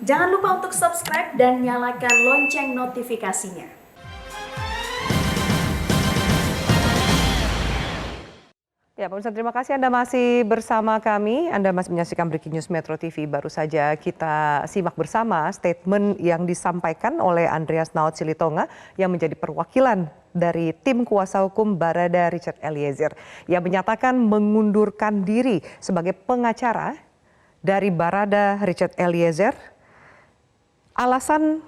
Jangan lupa untuk subscribe dan nyalakan lonceng notifikasinya. Ya, Pak Ustadz, terima kasih Anda masih bersama kami. Anda masih menyaksikan Breaking News Metro TV. Baru saja kita simak bersama statement yang disampaikan oleh Andreas Naut Silitonga yang menjadi perwakilan dari tim kuasa hukum Barada Richard Eliezer. Yang menyatakan mengundurkan diri sebagai pengacara dari Barada Richard Eliezer. Alasan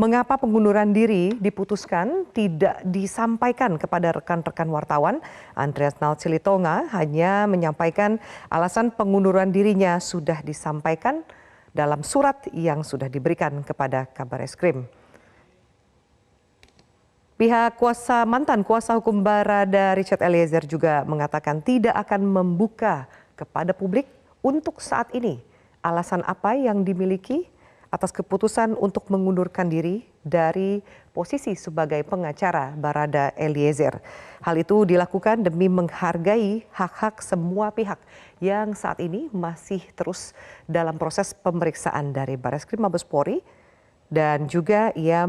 mengapa pengunduran diri diputuskan tidak disampaikan kepada rekan-rekan wartawan. Andreas Naut Silitonga hanya menyampaikan alasan pengunduran dirinya sudah disampaikan dalam surat yang sudah diberikan kepada Kabareskrim. Pihak mantan kuasa hukum Barada Richard Eliezer juga mengatakan tidak akan membuka kepada publik untuk saat ini alasan apa yang dimiliki atas keputusan untuk mengundurkan diri dari posisi sebagai pengacara Barada Eliezer. Hal itu dilakukan demi menghargai hak-hak semua pihak yang saat ini masih terus dalam proses pemeriksaan dari Bareskrim Mabes Polri, dan juga ia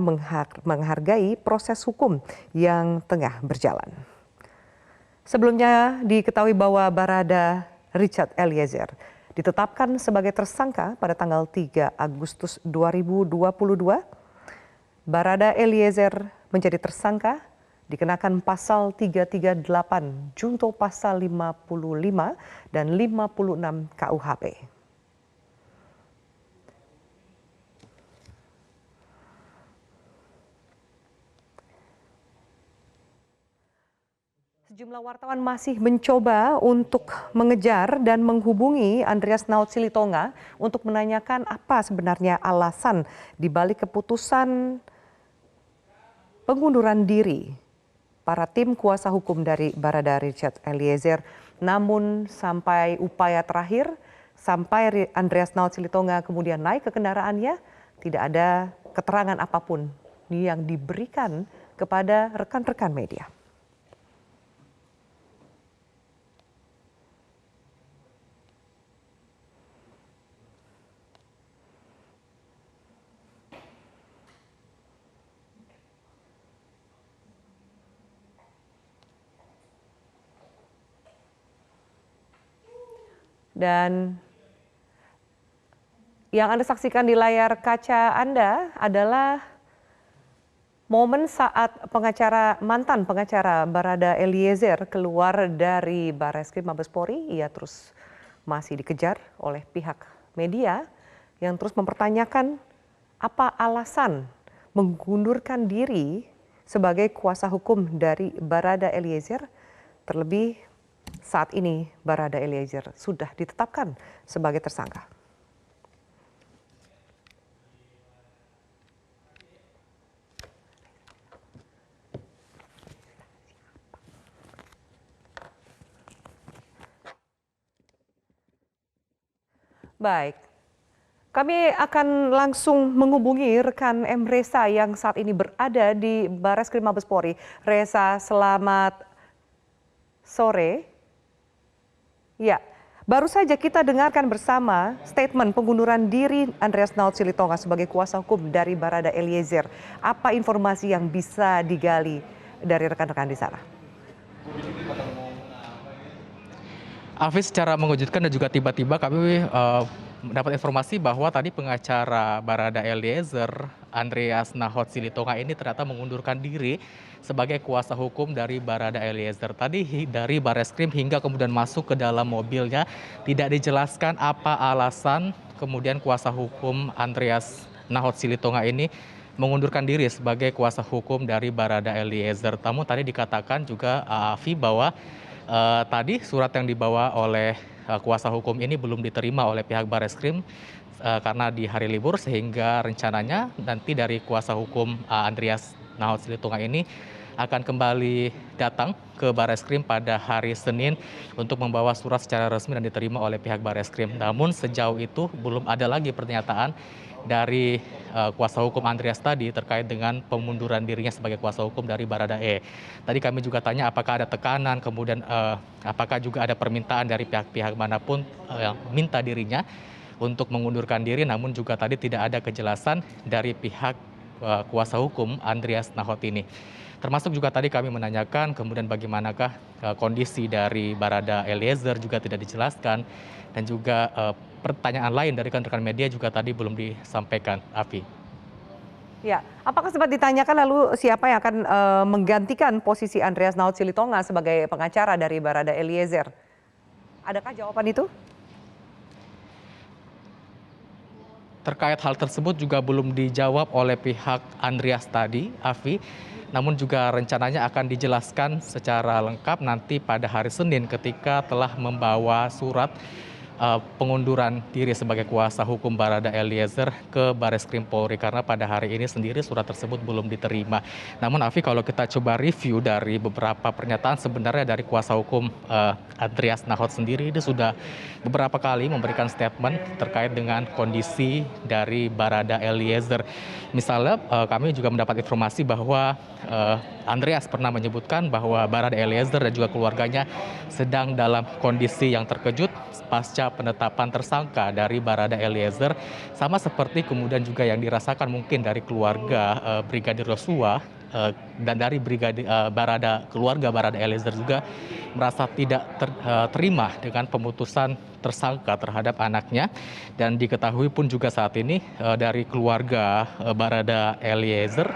menghargai proses hukum yang tengah berjalan. Sebelumnya diketahui bahwa Barada Richard Eliezer ditetapkan sebagai tersangka pada tanggal 3 Agustus 2022. Barada Eliezer menjadi tersangka dikenakan pasal 338 junto pasal 55 dan 56 KUHP. Sejumlah wartawan masih mencoba untuk mengejar dan menghubungi Andreas Naut Silitonga untuk menanyakan apa sebenarnya alasan dibalik keputusan pengunduran diri para tim kuasa hukum dari Barada Richard Eliezer. Namun sampai upaya terakhir, sampai Andreas Naut Silitonga kemudian naik ke kendaraannya, tidak ada keterangan apapun yang diberikan kepada rekan-rekan media. Dan yang Anda saksikan di layar kaca Anda adalah momen saat mantan pengacara Barada Eliezer keluar dari Bareskrim Mabes Polri. Ia terus masih dikejar oleh pihak media yang terus mempertanyakan apa alasan mengundurkan diri sebagai kuasa hukum dari Barada Eliezer. Terlebih saat ini Barada Eliezer sudah ditetapkan sebagai tersangka. Baik, kami akan langsung menghubungi rekan Reza yang saat ini berada di Bareskrim Mabes Polri. Reza, selamat sore. Ya, baru saja kita dengarkan bersama statement pengunduran diri Andreas Naut Silitonga sebagai kuasa hukum dari Barada Eliezer. Apa informasi yang bisa digali dari rekan-rekan di sana? Alfi, secara mengejutkan dan juga tiba-tiba kami mendapat informasi bahwa tadi pengacara Barada Eliezer, Andreas Naut Silitonga ini ternyata mengundurkan diri sebagai kuasa hukum dari Barada Eliezer. Tadi dari Bareskrim hingga kemudian masuk ke dalam mobilnya tidak dijelaskan apa alasan kemudian kuasa hukum Andreas Naut Silitonga ini mengundurkan diri sebagai kuasa hukum dari Barada Eliezer. Namun tadi dikatakan juga Alfi bahwa tadi surat yang dibawa oleh kuasa hukum ini belum diterima oleh pihak Bareskrim karena di hari libur, sehingga rencananya nanti dari kuasa hukum Andreas Naut Silitonga ini akan kembali datang ke Bareskrim pada hari Senin untuk membawa surat secara resmi dan diterima oleh pihak Bareskrim. Namun sejauh itu belum ada lagi pernyataan dari kuasa hukum Andreas tadi terkait dengan pemunduran dirinya sebagai kuasa hukum dari Baradae. Tadi kami juga tanya apakah ada tekanan, kemudian apakah juga ada permintaan dari pihak-pihak manapun yang minta dirinya untuk mengundurkan diri, namun juga tadi tidak ada kejelasan dari pihak kuasa hukum Andreas Nahot ini. Termasuk juga tadi kami menanyakan kemudian bagaimanakah kondisi dari Barada Eliezer juga tidak dijelaskan, dan juga pertanyaan lain dari rekan-rekan media juga tadi belum disampaikan, Afi. Ya, apakah sempat ditanyakan lalu siapa yang akan menggantikan posisi Andreas Nahot Silitonga sebagai pengacara dari Barada Eliezer? Adakah jawaban itu? Terkait hal tersebut juga belum dijawab oleh pihak Andreas tadi, Afi. Namun juga rencananya akan dijelaskan secara lengkap nanti pada hari Senin ketika telah membawa surat pengunduran diri sebagai kuasa hukum Barada Eliezer ke Bareskrim Polri, karena pada hari ini sendiri surat tersebut belum diterima. Namun Afi, kalau kita coba review dari beberapa pernyataan sebenarnya dari kuasa hukum Andreas Nahot sendiri, dia sudah beberapa kali memberikan statement terkait dengan kondisi dari Barada Eliezer. Misalnya kami juga mendapat informasi bahwa Andreas pernah menyebutkan bahwa Barada Eliezer dan juga keluarganya sedang dalam kondisi yang terkejut pasca penetapan tersangka dari Barada Eliezer, sama seperti kemudian juga yang dirasakan mungkin dari keluarga Brigadir Yosua dan dari keluarga Barada Eliezer juga merasa tidak terima dengan pemutusan tersangka terhadap anaknya. Dan diketahui pun juga saat ini dari keluarga Barada Eliezer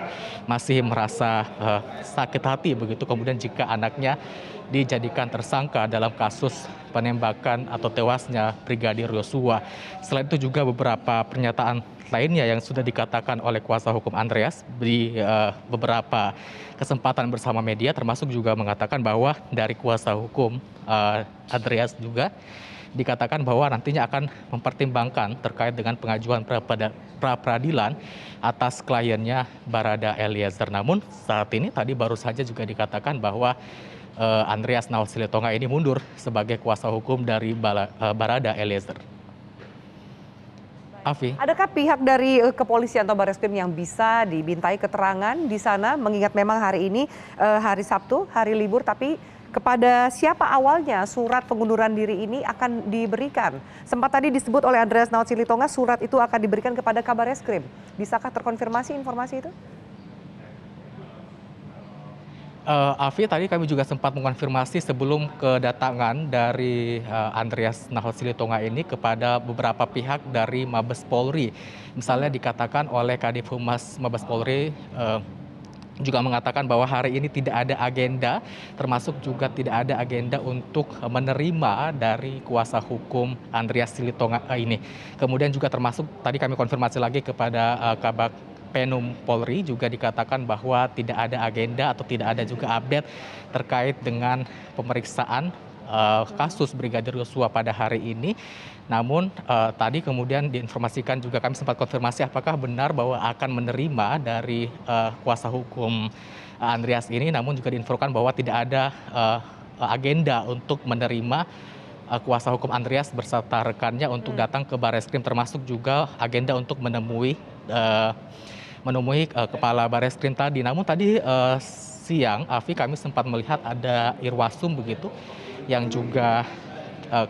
masih merasa sakit hati begitu kemudian jika anaknya dijadikan tersangka dalam kasus penembakan atau tewasnya Brigadir Yosua. Selain itu juga beberapa pernyataan lainnya yang sudah dikatakan oleh kuasa hukum Andreas di beberapa kesempatan bersama media, termasuk juga mengatakan bahwa dari kuasa hukum Andreas juga dikatakan bahwa nantinya akan mempertimbangkan terkait dengan pengajuan pra-peradilan atas kliennya Barada Eliezer. Namun saat ini tadi baru saja juga dikatakan bahwa Andreas Nahot Silitonga ini mundur sebagai kuasa hukum dari Barada Eliezer. Afi. Adakah pihak dari kepolisian atau Bareskrim yang bisa dimintai keterangan di sana, mengingat memang hari ini hari Sabtu, hari libur, tapi kepada siapa awalnya surat pengunduran diri ini akan diberikan? Sempat tadi disebut oleh Andreas Nahot Silitonga surat itu akan diberikan kepada Kabareskrim. Bisakah terkonfirmasi informasi itu? Afi, tadi kami juga sempat mengonfirmasi sebelum kedatangan dari Andreas Nahot Silitonga ini kepada beberapa pihak dari Mabes Polri. Misalnya dikatakan oleh Kadif Humas Mabes Polri juga mengatakan bahwa hari ini tidak ada agenda, termasuk juga tidak ada agenda untuk menerima dari kuasa hukum Andreas Silitonga ini. Kemudian juga termasuk tadi kami konfirmasi lagi kepada Kabak Penum Polri juga dikatakan bahwa tidak ada agenda atau tidak ada juga update terkait dengan pemeriksaan kasus Brigadir Yosua pada hari ini. Namun tadi kemudian diinformasikan juga, kami sempat konfirmasi apakah benar bahwa akan menerima dari kuasa hukum Andreas ini, namun juga diinfokan bahwa tidak ada agenda untuk menerima kuasa hukum Andreas berserta rekannya untuk datang ke Bareskrim, termasuk juga agenda untuk menemui Kepala Bareskrim tadi. Namun tadi siang, Afi, kami sempat melihat ada Irwasum begitu yang juga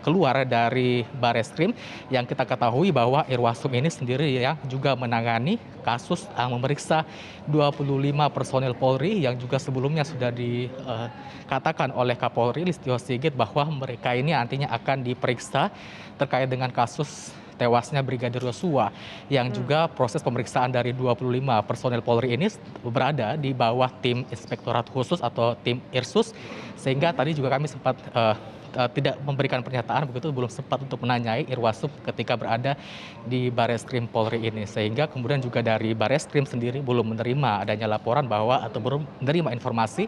keluar dari Bareskrim, yang kita ketahui bahwa Irwasum ini sendiri yang juga menangani kasus memeriksa 25 personil Polri yang juga sebelumnya sudah dikatakan oleh Kapolri Listio Sigit bahwa mereka ini nantinya akan diperiksa terkait dengan kasus tewasnya Brigadir Yosua, yang juga proses pemeriksaan dari 25 personel Polri ini berada di bawah tim Inspektorat Khusus atau tim Irsus, sehingga tadi juga kami sempat tidak memberikan pernyataan begitu, belum sempat untuk menanyai Irwasum ketika berada di Bareskrim Polri ini, sehingga kemudian juga dari Bareskrim sendiri belum menerima adanya laporan bahwa atau belum menerima informasi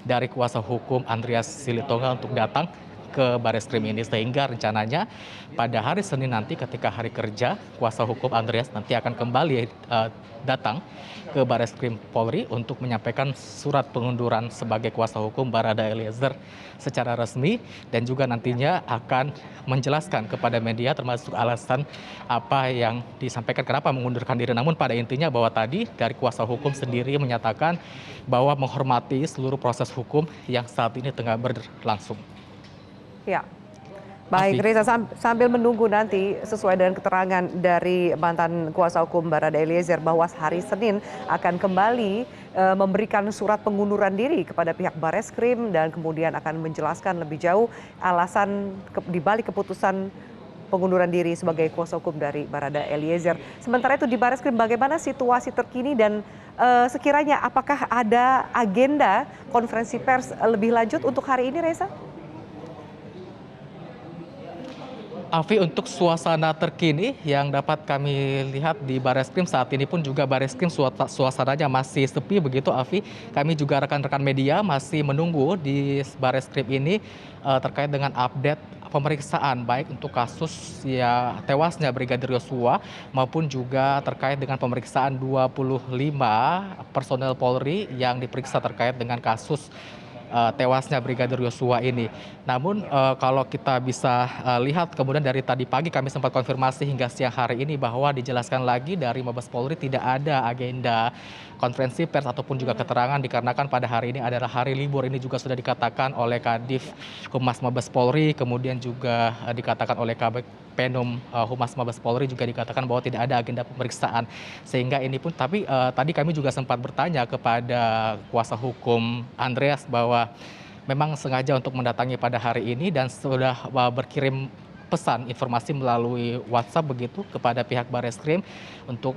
dari kuasa hukum Andreas Silitonga untuk datang ke Bareskrim ini, sehingga rencananya pada hari Senin nanti ketika hari kerja, kuasa hukum Andreas nanti akan kembali datang ke Bareskrim Polri untuk menyampaikan surat pengunduran sebagai kuasa hukum Barada Eliezer secara resmi, dan juga nantinya akan menjelaskan kepada media termasuk alasan apa yang disampaikan kenapa mengundurkan diri. Namun pada intinya bahwa tadi dari kuasa hukum sendiri menyatakan bahwa menghormati seluruh proses hukum yang saat ini tengah berlangsung. Ya, Baik, Afi. Reza, sambil menunggu nanti sesuai dengan keterangan dari mantan kuasa hukum Barada Eliezer bahwa hari Senin akan kembali memberikan surat pengunduran diri kepada pihak Bareskrim dan kemudian akan menjelaskan lebih jauh alasan di balik keputusan pengunduran diri sebagai kuasa hukum dari Barada Eliezer. Sementara itu di Bareskrim bagaimana situasi terkini dan sekiranya apakah ada agenda konferensi pers lebih lanjut untuk hari ini, Reza? Afi, untuk suasana terkini yang dapat kami lihat di Bareskrim saat ini pun juga Bareskrim suasananya masih sepi begitu, Afi. Kami juga rekan-rekan media masih menunggu di Bareskrim ini terkait dengan update pemeriksaan baik untuk kasus ya tewasnya Brigadir Yosua maupun juga terkait dengan pemeriksaan 25 personel Polri yang diperiksa terkait dengan kasus tewasnya Brigadir Yosua ini. Namun kalau kita bisa lihat kemudian dari tadi pagi kami sempat konfirmasi hingga siang hari ini bahwa dijelaskan lagi dari Mabes Polri tidak ada agenda konferensi pers ataupun juga keterangan dikarenakan pada hari ini adalah hari libur. Ini juga sudah dikatakan oleh Kadif Humas Mabes Polri, kemudian juga dikatakan oleh Kabag Penum Humas Mabes Polri juga dikatakan bahwa tidak ada agenda pemeriksaan. Sehingga ini pun tapi tadi kami juga sempat bertanya kepada kuasa hukum Andreas bahwa memang sengaja untuk mendatangi pada hari ini dan sudah berkirim pesan informasi melalui WhatsApp begitu kepada pihak Bareskrim untuk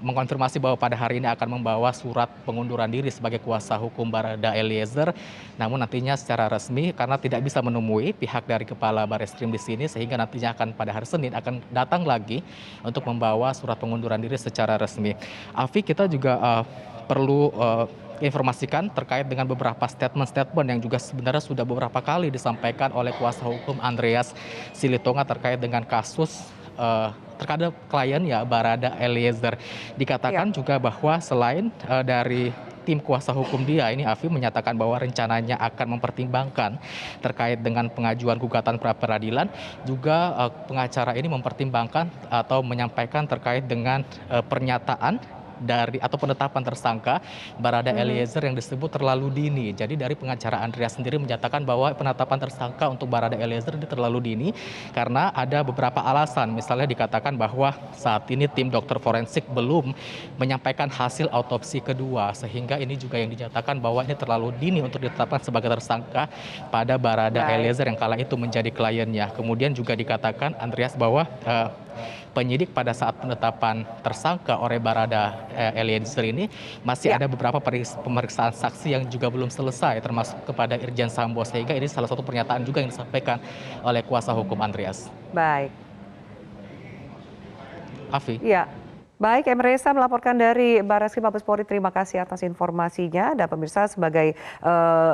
mengkonfirmasi bahwa pada hari ini akan membawa surat pengunduran diri sebagai kuasa hukum Barada Eliezer. Namun nantinya secara resmi karena tidak bisa menemui pihak dari kepala Bareskrim di sini sehingga nantinya akan pada hari Senin akan datang lagi untuk membawa surat pengunduran diri secara resmi. Afi, kita juga perlu informasikan terkait dengan beberapa statement-statement yang juga sebenarnya sudah beberapa kali disampaikan oleh kuasa hukum Andreas Silitonga terkait dengan kasus terhadap klien ya Barada Eliezer. Dikatakan juga bahwa selain dari tim kuasa hukum dia ini Afi menyatakan bahwa rencananya akan mempertimbangkan terkait dengan pengajuan gugatan pra peradilan, juga pengacara ini mempertimbangkan atau menyampaikan terkait dengan pernyataan dari atau penetapan tersangka Barada Eliezer yang disebut terlalu dini. Jadi dari pengacara Andreas sendiri menyatakan bahwa penetapan tersangka untuk Barada Eliezer ini terlalu dini karena ada beberapa alasan. Misalnya dikatakan bahwa saat ini tim dokter forensik belum menyampaikan hasil autopsi kedua sehingga ini juga yang dinyatakan bahwa ini terlalu dini untuk ditetapkan sebagai tersangka pada Barada Eliezer yang kala itu menjadi kliennya. Kemudian juga dikatakan Andreas bahwa penyidik pada saat penetapan tersangka oleh Barada Eliezer ini masih ada beberapa pemeriksaan saksi yang juga belum selesai termasuk kepada Irjen Sambo sehingga ini salah satu pernyataan juga yang disampaikan oleh kuasa hukum Andreas. Baik. Afi. Ya. Baik, Reza melaporkan dari Bareskrim Mabes Polri. Terima kasih atas informasinya. Dan pemirsa sebagai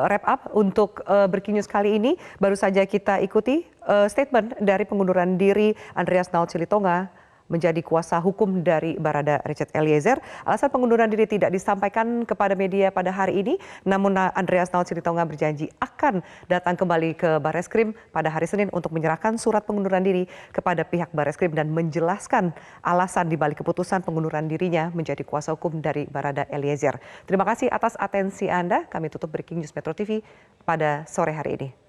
wrap up untuk Breaking News kali ini, baru saja kita ikuti statement dari pengunduran diri Andreas Naut Silitonga menjadi kuasa hukum dari Barada Richard Eliezer. Alasan pengunduran diri tidak disampaikan kepada media pada hari ini, namun Andreas Naut Silitonga berjanji akan datang kembali ke Bareskrim pada hari Senin untuk menyerahkan surat pengunduran diri kepada pihak Bareskrim dan menjelaskan alasan di balik keputusan pengunduran dirinya menjadi kuasa hukum dari Barada Eliezer. Terima kasih atas atensi Anda. Kami tutup Breaking News Metro TV pada sore hari ini.